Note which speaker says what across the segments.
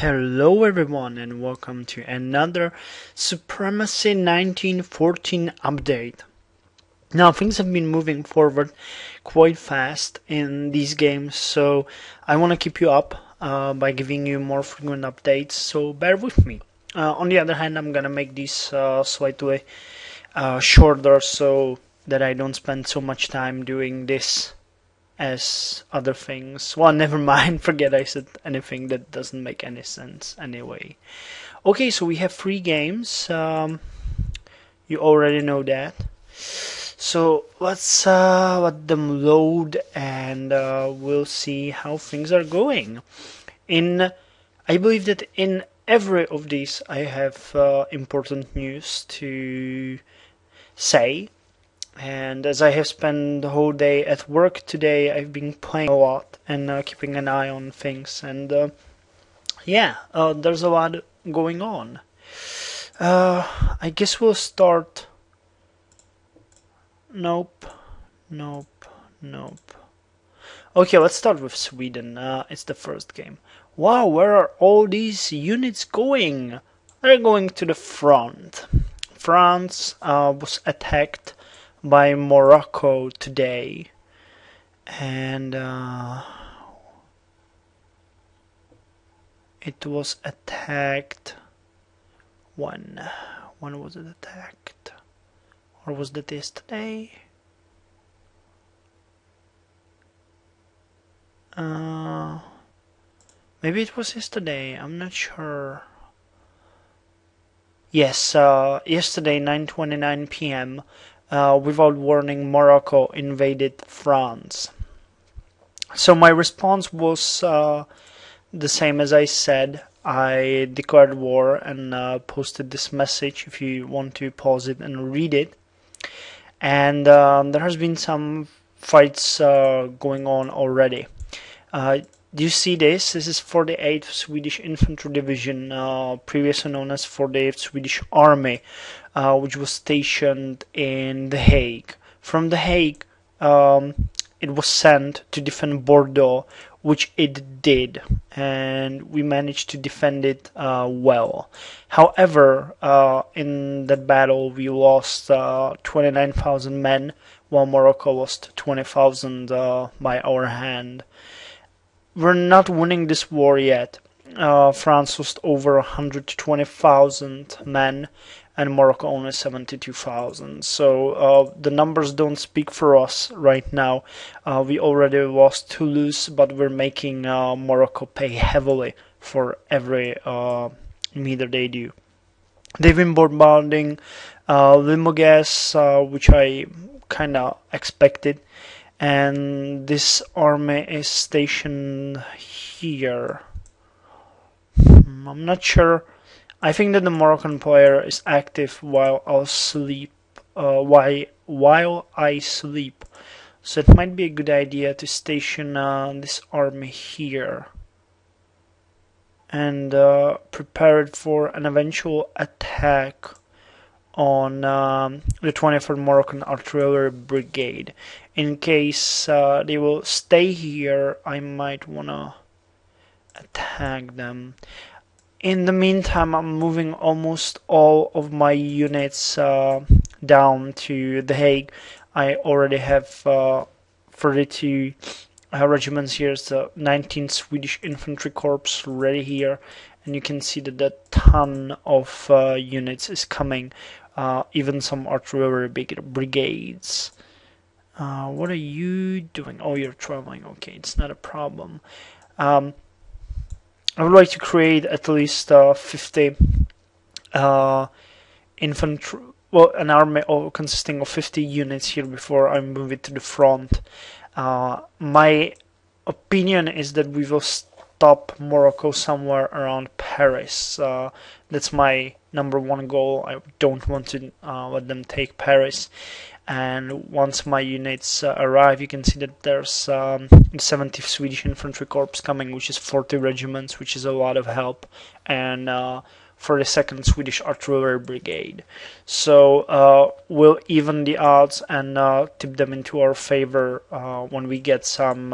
Speaker 1: Hello everyone and welcome to another Supremacy 1914 update. Now things have been moving forward quite fast in these games, so I want to keep you up by giving you more frequent updates, so bear with me. On the other hand, I'm gonna make these slightly shorter so that I don't spend so much time doing this as other things. Well, never mind, forget I said anything that doesn't make any sense anyway. Okay, so we have 3 games. You already know that. So let's let them load and we'll see how things are going. I believe that in every of these I have important news to say. And as I have spent the whole day at work today, I've been playing a lot and keeping an eye on things. And there's a lot going on. I guess we'll start. Nope. Okay, let's start with Sweden. It's the first game. Wow, where are all these units going? They're going to the front. France was attacked by Morocco today, and it was attacked. When was it attacked? Or was that yesterday? Maybe it was yesterday, I'm not sure. Yes, yesterday 9:29 p.m. Without warning, Morocco invaded France. So my response was the same as I said. I declared war and posted this message if you want to pause it and read it. And there has been some fights going on already. Do you see this? This is 48th Swedish Infantry Division, previously known as 48th Swedish Army, which was stationed in The Hague. From The Hague, it was sent to defend Bordeaux, which it did, and we managed to defend it well. However, in that battle, we lost 29,000 men, while Morocco lost 20,000 by our hand. We're not winning this war yet. France lost over 120,000 men and Morocco only 72,000. So the numbers don't speak for us right now. We already lost Toulouse, but we're making Morocco pay heavily for every meter they do. They've been bombarding Limoges, which I kind of expected. And this army is stationed here. I'm not sure. I think that the Moroccan player is active while I sleep. While I sleep, so it might be a good idea to station this army here and prepare it for an eventual attack on the 23rd Moroccan Artillery Brigade. In case they will stay here, I might wanna attack them. In the meantime, I'm moving almost all of my units down to The Hague. I already have 32 regiments here, so 19th Swedish Infantry Corps ready here, and you can see that a ton of units is coming, even some artillery brigades. What are you doing? Oh, you're traveling. Okay, it's not a problem. I would like to create at least 50 infantry, well, an army consisting of 50 units here before I move it to the front. My opinion is that we will stop Morocco somewhere around Paris. That's my #1 goal. I don't want to let them take Paris. And once my units arrive, you can see that there's the 70th Swedish Infantry Corps coming, which is 40 regiments, which is a lot of help, and 42nd Swedish Artillery Brigade. So we'll even the odds and tip them into our favor when we get some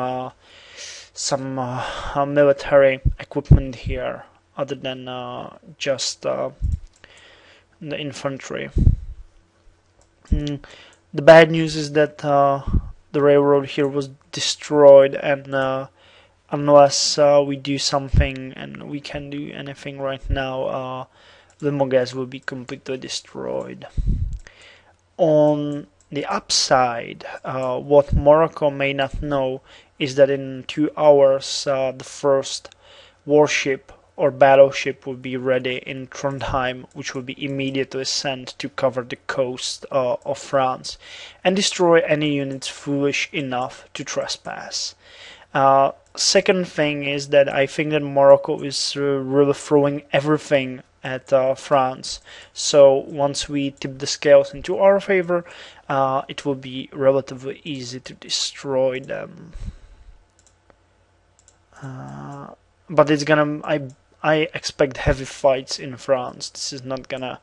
Speaker 1: military equipment here. other than just the infantry. The bad news is that the railroad here was destroyed, and unless we do something, and we can do anything right now, the Mogas will be completely destroyed. On the upside, what Morocco may not know is that in 2 hours the first warship or battleship will be ready in Trondheim, which will be immediately sent to cover the coast of France and destroy any units foolish enough to trespass. Second thing is that I think that Morocco is really throwing everything at France. So once we tip the scales into our favor, it will be relatively easy to destroy them. But it's gonna. I expect heavy fights in France. This is not gonna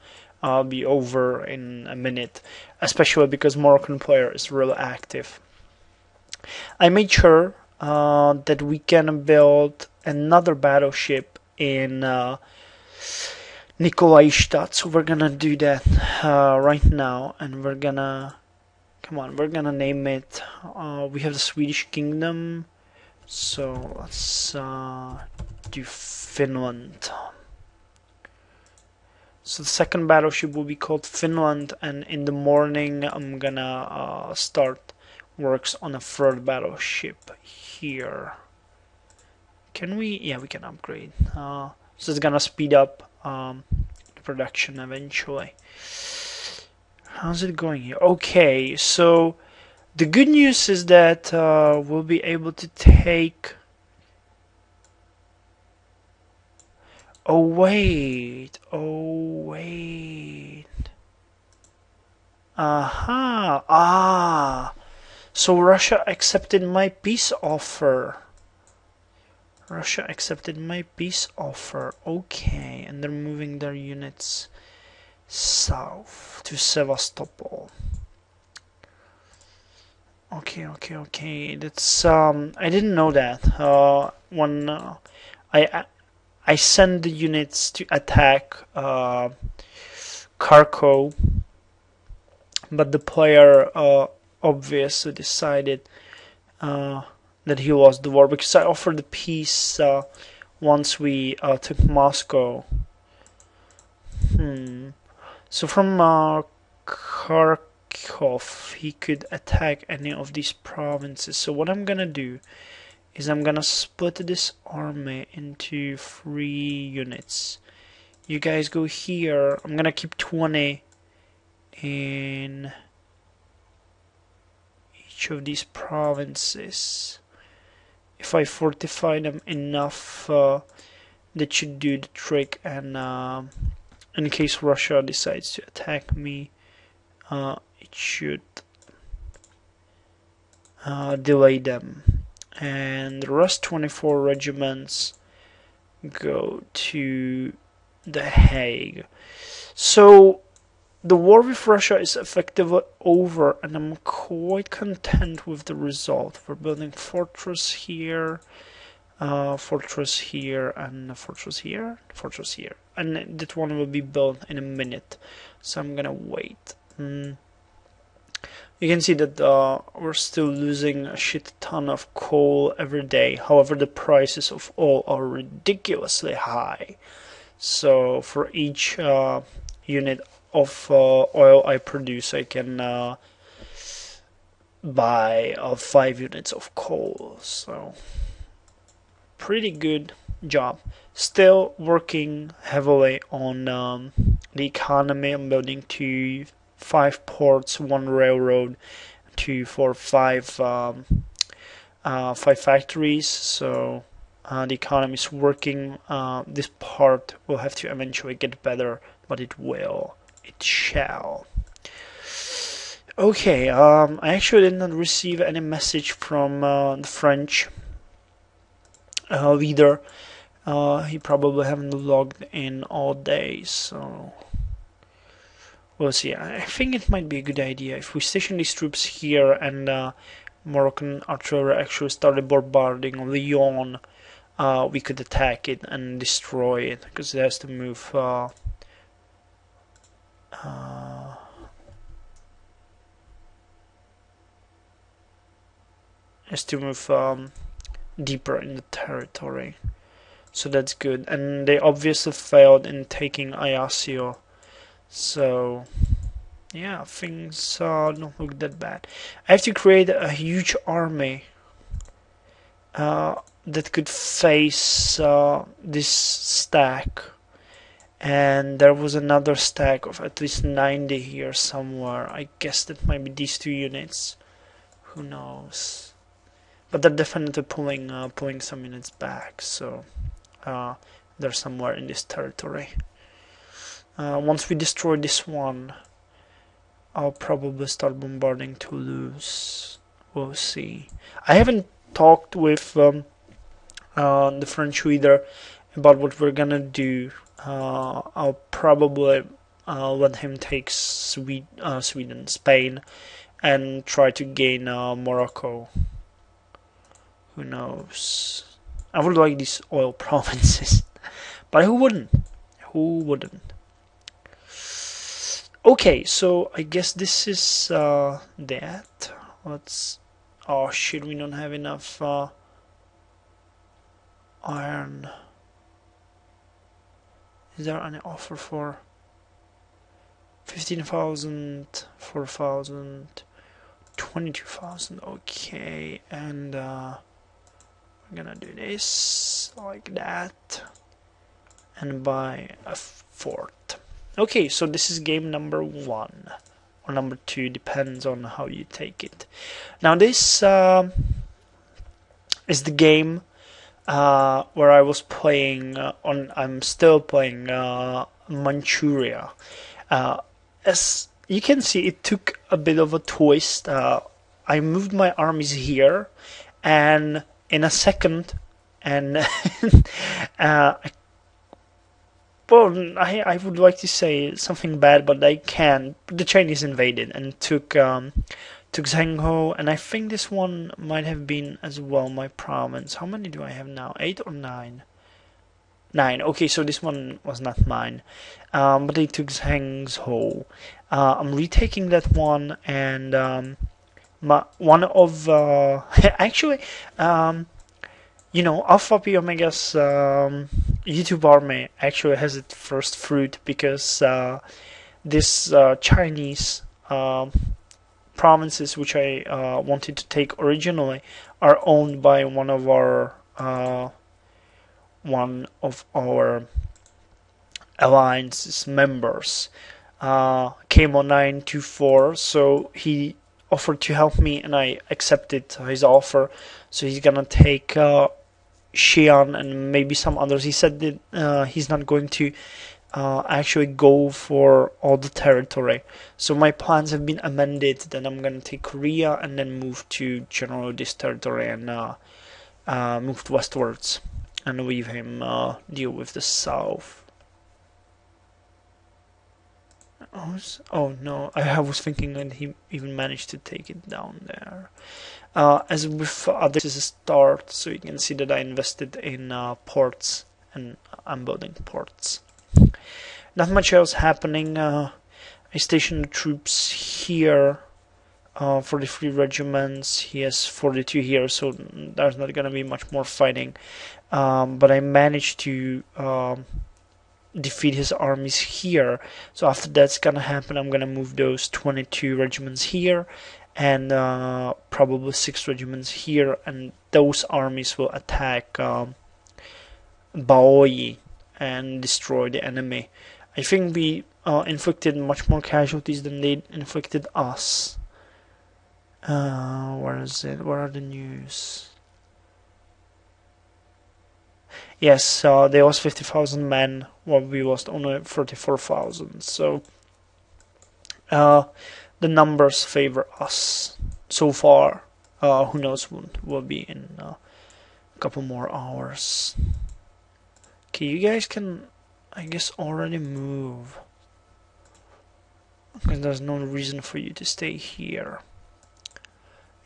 Speaker 1: be over in a minute, especially because Moroccan player is really active. I made sure that we can build another battleship in Nikolaistadt, so we're gonna do that right now, and we're gonna name it. We have the Swedish Kingdom, so let's do Finland. So the second battleship will be called Finland, and in the morning I'm gonna start works on a third battleship here. Can we? Yeah, we can upgrade. So it's gonna speed up the production eventually. How's it going here? Okay, so the good news is that we'll be able to take. Oh wait. Aha. So Russia accepted my peace offer. Okay, and they're moving their units south to Sevastopol. Okay. That's I didn't know that. When I sent the units to attack Kharkov, but the player obviously decided that he lost the war, because I offered the peace once we took Moscow. So from Kharkov he could attack any of these provinces. So what I'm gonna do is I'm gonna split this army into 3 units. You guys go here. I'm gonna keep 20 in each of these provinces. If I fortify them enough, that should do the trick, and in case Russia decides to attack me, it should delay them. And the rest 24 regiments go to The Hague. So the war with Russia is effectively over, and I'm quite content with the result. We're building fortress here, fortress here, and a fortress here, and that one will be built in a minute, so I'm gonna wait. You can see that we're still losing a shit ton of coal every day. However, the prices of oil are ridiculously high. So for each unit of oil I produce, I can buy 5 units of coal. So pretty good job. Still working heavily on the economy. I'm building 5 ports, 1 railroad, 2, 4, 5 factories. So the economy is working. This part will have to eventually get better, but it will. It shall. Okay, I actually did not receive any message from the French leader. He probably haven't logged in all day, so we'll see. I think it might be a good idea if we station these troops here and Moroccan artillery actually started bombarding Lyon. we could attack it and destroy it, because it has to move deeper in the territory. So that's good. And they obviously failed in taking Ayasio. So yeah, things don't look that bad. I have to create a huge army that could face this stack. And there was another stack of at least 90 here somewhere. I guess that might be these two units. Who knows? But they're definitely pulling some units back. So they're somewhere in this territory. Once we destroy this one, I'll probably start bombarding Toulouse. We'll see. I haven't talked with the French leader about what we're gonna do. I'll probably let him take Sweden, Spain, and try to gain Morocco. Who knows? I would like these oil provinces, but who wouldn't? Who wouldn't? Okay, so I guess this is that. Let's. Oh shit, we don't have enough iron. Is there any offer for 15,000, 4,000, 22,000? Okay, and we're gonna do this like that and buy a fort. Okay, so this is game number 1 or number 2, depends on how you take it. Now this is the game where I was playing I'm still playing Manchuria. As you can see, it took a bit of a twist. I moved my armies here, and in a second, and I would like to say something bad, but I can't. The Chinese invaded and took Zhengzhou, and I think this one might have been as well my province. How many do I have now? 8 or 9? 9. Okay, so this one was not mine. But they took Zhengzhou. I'm retaking that one, and one of actually, Alfapiomega's YouTube army actually has its first fruit, because this Chinese provinces, which I wanted to take originally, are owned by one of our alliance's members, KMO924. So he offered to help me, and I accepted his offer. So he's gonna take Xi'an and maybe some others. He said that he's not going to actually go for all the territory. So my plans have been amended. Then I'm gonna take Korea and then move to generally this territory and move westwards and leave him deal with the south. Oh no, I was thinking that he even managed to take it down there. As with others, this is a start, so you can see that I invested in ports, and I'm building ports. Not much else happening. I stationed the troops here for the 3 regiments. He has 42 here, so there's not gonna be much more fighting. But I managed to defeat his armies here. So after that's gonna happen, I'm gonna move those 22 regiments here, and probably 6 regiments here, and those armies will attack Baoyi and destroy the enemy. I think we inflicted much more casualties than they inflicted us. Where is it? Where are the news? Yes, they lost 50,000 men, while we lost only 34,000. So the numbers favor us so far. Who knows what will be in a couple more hours. Okay, you guys can, I guess, already move, because there's no reason for you to stay here.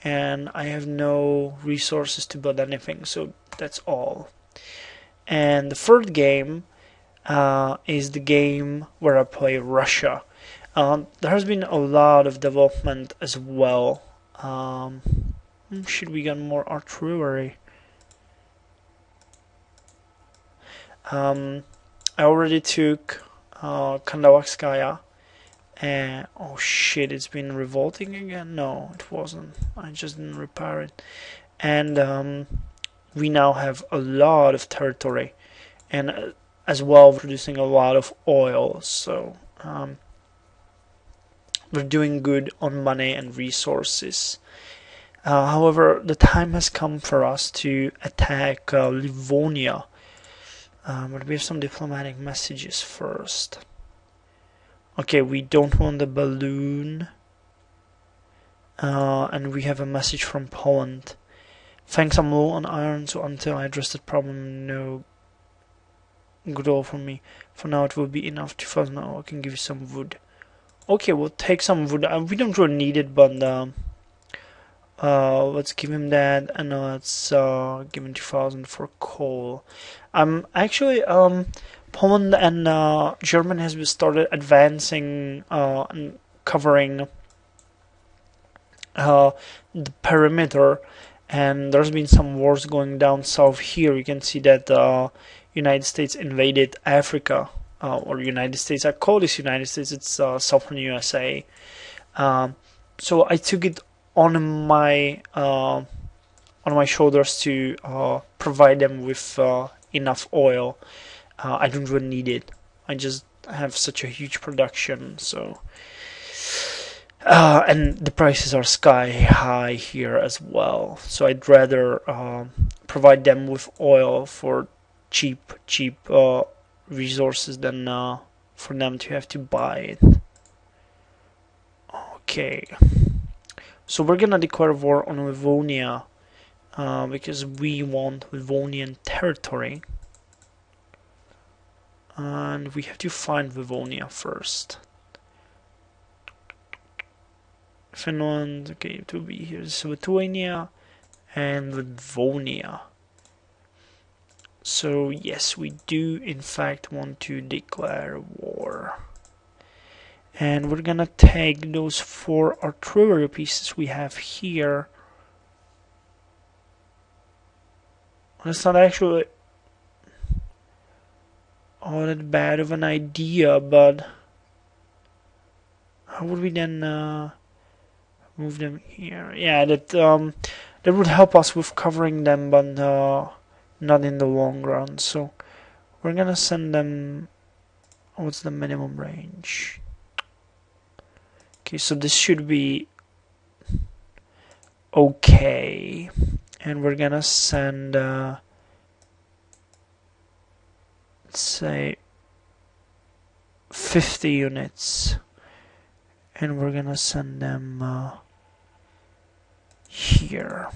Speaker 1: And I have no resources to build anything, so that's all. And the third game is the game where I play Russia. There has been a lot of development as well. Should we get more artillery? I already took Goldmarks AYA. And oh shit, it's been revolting again? No, it wasn't. I just didn't repair it. And we now have a lot of territory, and as well producing a lot of oil. So we're doing good on money and resources. However, the time has come for us to attack Livonia. But we have some diplomatic messages first. Okay, we don't want the balloon. And we have a message from Poland. Thanks, I'm low on iron, so until I address that problem, no good all for me. For now, it will be enough. 2,000 I can give you some wood. Okay, we'll take some wood. We don't really need it, but let's give him that, and let's give him 2,000 for coal. Actually, Poland and Germany has started advancing and covering the perimeter, and there's been some wars going down south here. You can see that United States invaded Africa, or United States. I call this United States. It's southern USA. So I took it on my shoulders to provide them with enough oil. I don't really need it. I just have such a huge production, so and the prices are sky high here as well. So I'd rather provide them with oil for cheap resources than for them to have to buy it. Okay. So we're gonna declare war on Livonia because we want Livonian territory, and we have to find Livonia first. Finland, okay, it will be here. So Lithuania and Livonia. So yes, we do in fact want to declare war. And we're gonna take those 4 artillery pieces we have here. That's not actually all that bad of an idea, but how would we then move them here? Yeah, that would help us with covering them, but not in the long run. So we're gonna send them. What's the minimum range? Okay, so this should be okay, and we're gonna send let's say 50 units, and we're gonna send them here.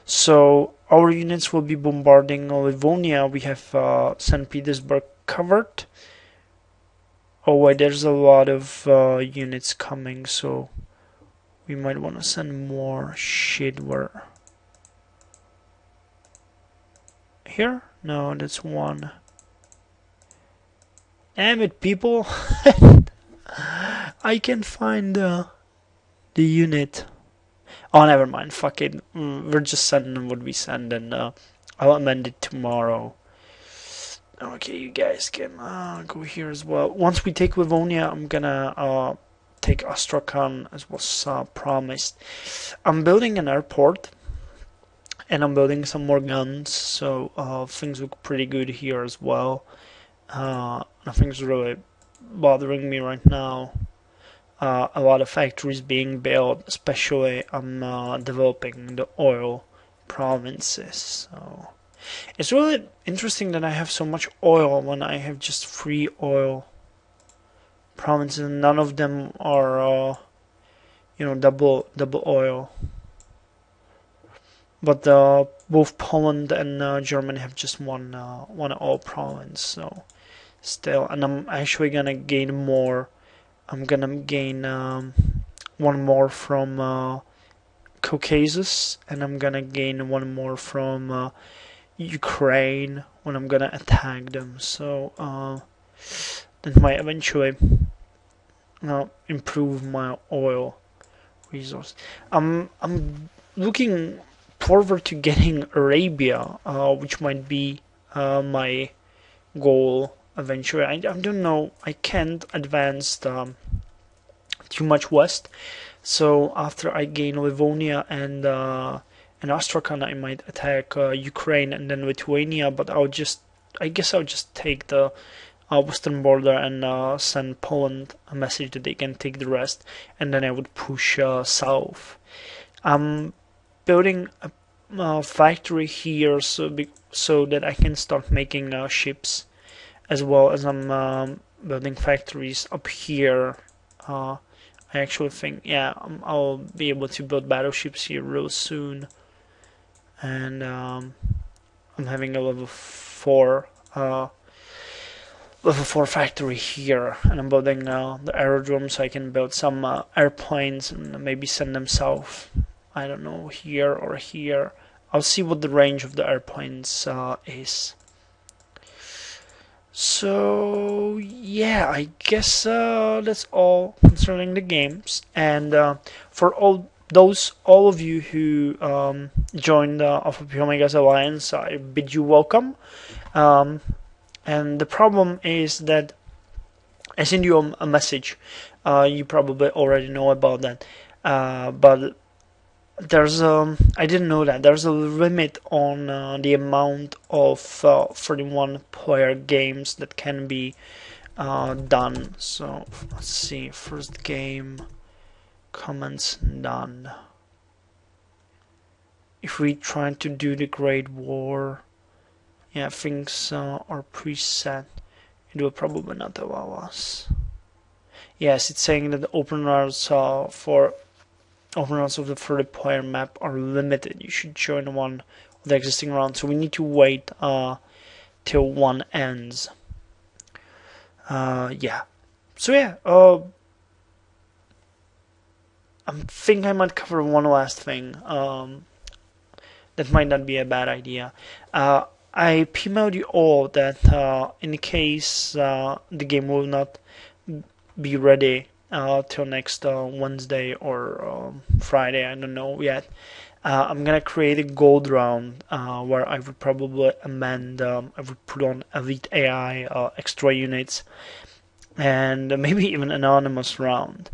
Speaker 1: So our units will be bombarding Livonia. We have St. Petersburg covered. Oh wait, there's a lot of units coming, so we might want to send more shit. Where? Here? No, that's one. Damn it, people! I can find the unit. Oh, never mind. Fuck it. We're just sending what we send, and I'll amend it tomorrow. Okay, you guys can go here as well. Once we take Livonia, I'm gonna take Astrakhan as was promised. I'm building an airport, and I'm building some more guns, so things look pretty good here as well. Nothing's really bothering me right now. A lot of factories being built, especially I'm developing the oil provinces. So it's really interesting that I have so much oil when I have just 3 oil provinces. None of them are, double oil. But both Poland and Germany have just one oil province. So still, and I'm actually gonna gain more. I'm gonna gain one more from Caucasus, and I'm gonna gain one more from Ukraine when I'm gonna attack them. So that might eventually improve my oil resource. I'm looking forward to getting Arabia, which might be my goal eventually. I don't know. I can't advance too much west. So after I gain Livonia and Astrakhan, I might attack Ukraine and then Lithuania. But I guess I'll just take the western border and send Poland a message that they can take the rest, and then I would push south. I'm building a factory here so that I can start making ships, as well as I'm building factories up here. I actually think, yeah, I'll be able to build battleships here real soon. And I'm having a level 4 factory here, and I'm building the aerodrome so I can build some airplanes and maybe send them south. I don't know, here or here. I'll see what the range of the airplanes is. So yeah, I guess that's all concerning the games. And for all of you who joined the Alfapiomega's alliance, I bid you welcome. And the problem is that I sent you a message. You probably already know about that, but there's I didn't know that there's a limit on the amount of 31 player games that can be done. So let's see, first game, comments done. If we try to do the Great War, yeah, things are preset. It will probably not allow us. Yes, it's saying that the openers of the 30 player map are limited. You should join one of the existing rounds, so we need to wait till one ends. Yeah. So yeah, I think I might cover one last thing. That might not be a bad idea. I emailed you all that in case the game will not be ready till next Wednesday or Friday, I don't know yet. I'm gonna create a gold round where I would probably amend. I would put on elite AI, extra units, and maybe even anonymous round.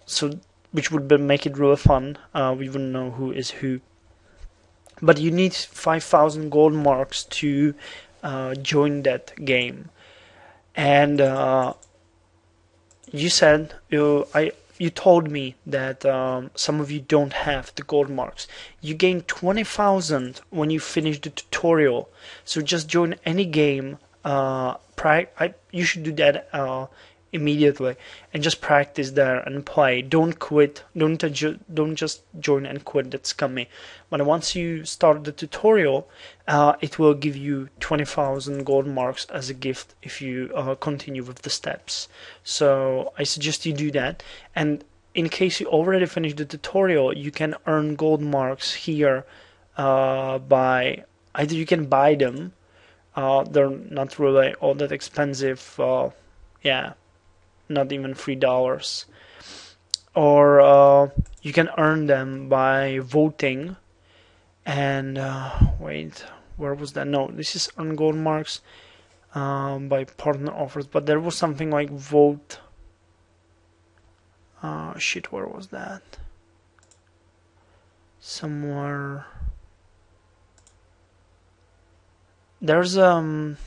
Speaker 1: So which would make it really fun. We wouldn't know who is who. But you need 5,000 gold marks to join that game, and you said you told me that some of you don't have the gold marks. You gain 20,000 when you finish the tutorial. So just join any game. You should do that immediately and just practice there and play. Don't quit. Don't just join and quit. That's scummy. But once you start the tutorial, it will give you 20,000 gold marks as a gift if you continue with the steps. So I suggest you do that. And in case you already finished the tutorial, you can earn gold marks here by either you can buy them. They're not really all that expensive. Yeah. Not even $3, or you can earn them by voting. And wait, where was that? No, this is earn gold marks by partner offers, but there was something like vote. Shit, where was that? Somewhere. There's a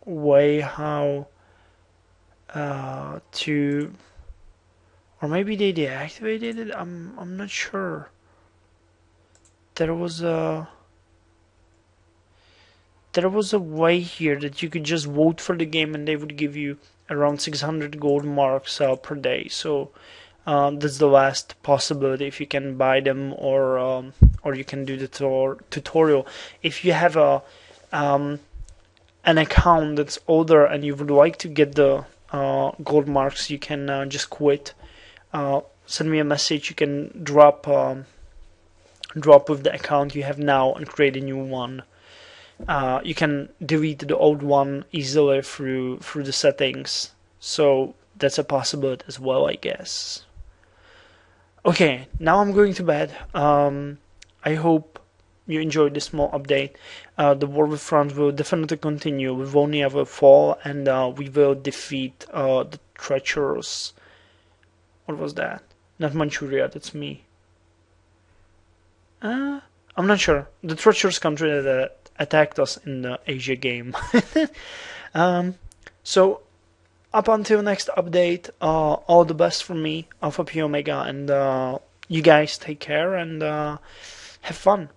Speaker 1: way how to, or maybe they deactivated it. I'm not sure. There was a way here that you could just vote for the game and they would give you around 600 gold marks per day. So that's the last possibility if you can buy them, or you can do the tutorial. If you have an account that's older and you would like to get the gold marks, you can just quit. Send me a message. You can drop with the account you have now and create a new one. you can delete the old one easily through the settings. So that's a possibility as well, I guess. Okay, now I'm going to bed. I hope you enjoyed this small update. The war with France will definitely continue. We will never fall, and we will defeat the treacherous. What was that? Not Manchuria, that's me. I'm not sure. The treacherous country that attacked us in the Asia game. So, up until next update, all the best from me, Alfapiomega, and you guys take care and have fun.